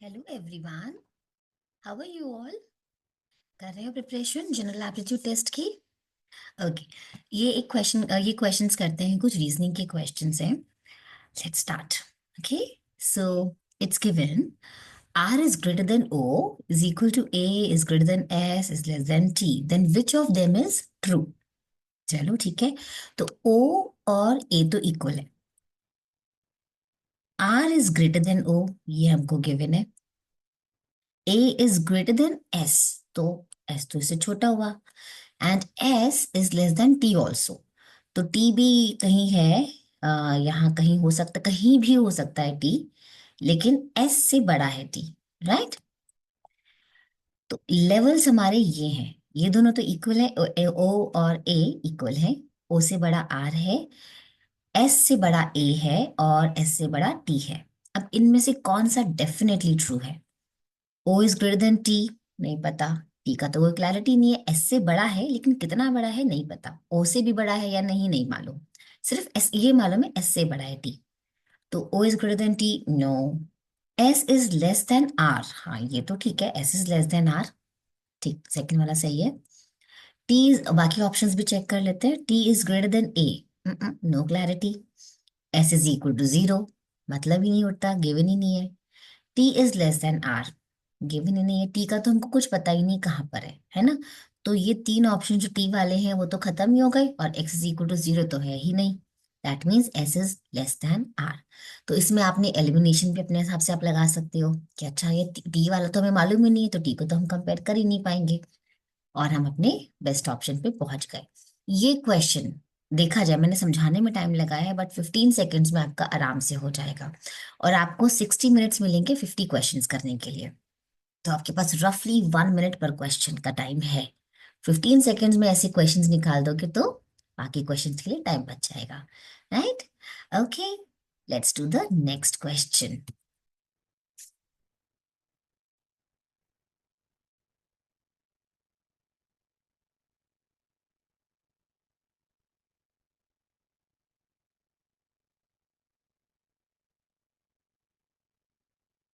Hello everyone, how are you all? कर रहे हो प्रिपरेशन जनरल एप्टीट्यूड टेस्ट की? ओके। ये क्वेश्चंस करते हैं, कुछ रीजनिंग के क्वेश्चंस हैं। Let's start. Okay, so it's given R is greater than O is equal to A is greater than S is less than T, then which of them is true? चलो ठीक है, तो O और A तो equal है। R is greater than O, ये हमको given है। A is greater than S, तो S तो इससे छोटा हुआ। And S is less than T also, तो T भी कहीं है, यहाँ कहीं हो सकता, कहीं भी हो सकता है T, लेकिन S से बड़ा है T, राइट? तो लेवल्स हमारे ये हैं, ये दोनों तो इक्वल है, O और A इक्वल है। O से बड़ा R है, S से बड़ा A है, और S से बड़ा T है। अब इनमें से कौन सा डेफिनेटली ट्रू है? O is greater than T, नहीं पता। T का तो कोई क्लैरिटी नहीं है, S से बड़ा है लेकिन कितना बड़ा है नहीं पता। O से भी बड़ा है या नहीं, नहीं मालूम। सिर्फ S ये मालूम है, S से बड़ा है T। तो O is greater than T, no. S is less than R, हाँ ये तो ठीक है, S is less than R। ठीक, सेकंड वाला सही है। T बाकी ऑप्शंस भी चेक कर लेते हैं। T is greater than A, no clarity. S is equal to 0, मतलब ही नहीं उठता, गिवन ही नहीं है। T is less than R, given ही नहीं है। T का तो हमको कुछ पता ही नहीं कहाँ पर है ना? तो ये तीन ऑप्शन जो T वाले हैं वो तो खत्म ही हो गए, और x इज इक्वल टू 0 तो है ही नहीं। That means S is less than R। तो इसमें आपने एलिमिनेशन भी अपने हिसाब से आप लगा सकते हो कि अच्छा ये T वाला तो हमें मालूम ही नहीं है, तो T को तो हम कंपेयर कर ही नहीं पाएंगे, और हम अपने बेस्ट ऑप्शन पे पहुंच गए। ये क्वेश्चन देखा जाए, मैंने समझाने में टाइम लगाया है, बट 15 सेकेंड्स में आपका आराम से हो जाएगा। और आपको 60 मिनट्स मिलेंगे 50 क्वेश्चंस करने के लिए। तो आपके पास रफली 1 मिनट पर क्वेश्चन का टाइम है। 15 सेकेंड्स में ऐसे क्वेश्चंस निकाल दोगे तो बाकी क्वेश्चंस के लिए टाइम बच जाएगा, right? Okay, let's do the next question.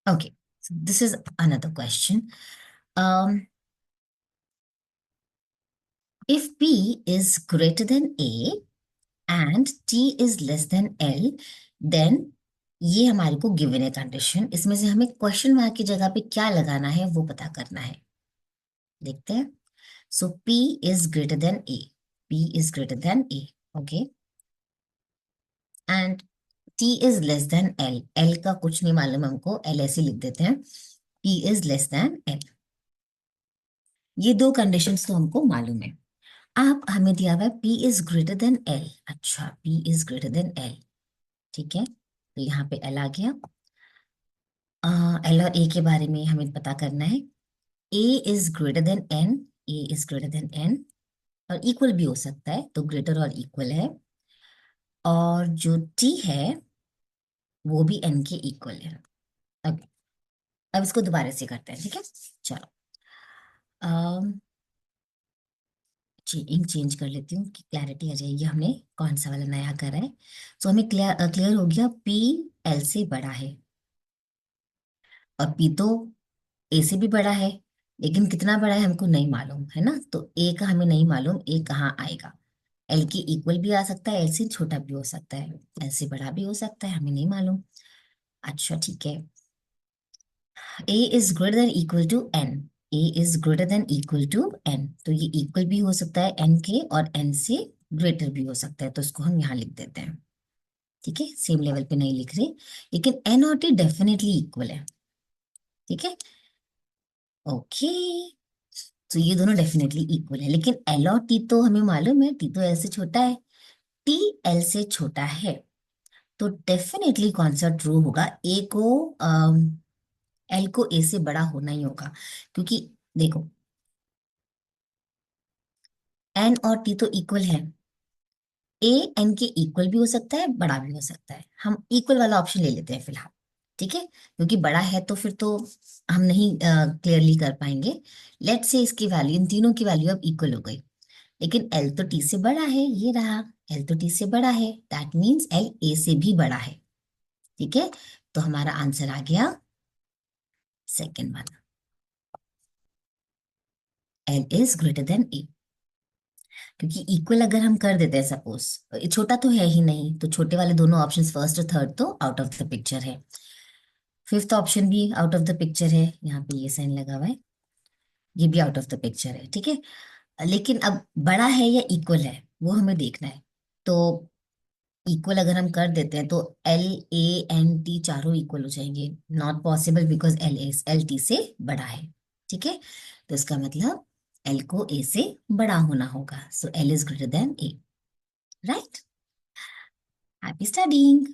Okay, this is another question. If P is greater than A and T is less than L, then ये हमारे को गिवन है कंडीशन। इसमें से हमें क्वेश्चन मार्क की जगह पे क्या लगाना है वो पता करना है। देखते हैं। सो P is greater than A, P is greater than A, okay, and T is less then L, L का कुछ नहीं मालूम हमको, L ऐसे लिख देते हैं। P is less then L, ये दो कंडीशंस तो हमको मालूम है। अब हमें दिया हुआ है P is greater then L। अच्छा, P is greater then L, ठीक है, तो यहाँ पे L आ गया। L और A के बारे में हमें पता करना है। A is greater then N, A is greater then N, और इक्वल भी हो सकता है, तो ग्रेटर और इक्वल है। और जो T है वो भी N के इक्वल है। अब अब इसको दोबारा से करते हैं, ठीक है? चलो, इंक चेंज कर लेती हूँ कि क्लैरिटी आ जाएगी हमने कौन सा वाला नया करा है। तो हमें क्लियर क्लियर हो गया, P L से बड़ा है, और P तो A से भी बड़ा है, लेकिन कितना बड़ा है हमको नहीं मालूम है ना, तो A का हमें नहीं मालूम, A कहाँ आएगा। L की इक्वल भी आ सकता है, L से छोटा भी हो सकता है, L से बड़ा भी हो सकता है, हमें नहीं मालूम। अच्छा ठीक है, A is greater than equal to N, A is greater than equal to N, तो ये इक्वल भी हो सकता है N के, और N से ग्रेटर भी हो सकता है, तो इसको हम यहाँ लिख देते हैं। ठीक है, सेम लेवल पे नहीं लिख रहे, लेकिन N और T डेफिनेटली इक्वल है। ठीक है, ओके, तो ये दोनों डेफिनेटली इक्वल है, लेकिन L और T तो हमें मालूम है, T तो L से छोटा है, T L से छोटा है, तो डेफिनेटली कौन सा ट्रू होगा? A को L को A से बड़ा होना ही होगा, क्योंकि देखो N और T तो इक्वल है। A N के इक्वल भी हो सकता है, बड़ा भी हो सकता है, हम इक्वल वाला ऑप्शन ले लेते हैं फिलहाल। ठीक है, क्योंकि बड़ा है तो फिर तो हम नहीं क्लियरली कर पाएंगे। लेट्स से इसकी वैल्यू, इन तीनों की वैल्यू अब इक्वल हो गई, लेकिन L तो T से बड़ा है, ये रहा, L तो T से बड़ा है, दैट मीन्स L A से भी बड़ा है। ठीक है, तो हमारा आंसर आ गया second one, L is greater than A. क्योंकि इक्वल अगर हम कर देते हैं सपोज, छोटा तो है ही नहीं, तो छोटे वाले दोनों ऑप्शंस फर्स्ट और थर्ड तो आउट ऑफ द पिक्चर है। फिफ्थ ऑप्शन भी आउट ऑफ द पिक्चर है, यहाँ पे ये साइन लगा हुआ है, ये भी आउट ऑफ द पिक्चर है, ठीक है। लेकिन अब बड़ा है या इक्वल है वो हमें देखना है। तो इक्वल अगर हम कर देते हैं तो एल, ए एंड टी चारों इक्वल हो जाएंगे। Not possible because L T से बड़ा है, ठीक है। तो इसका मतलब एल को ए से बड़ा होना होगा, so L is greater than A, right. Happy studying.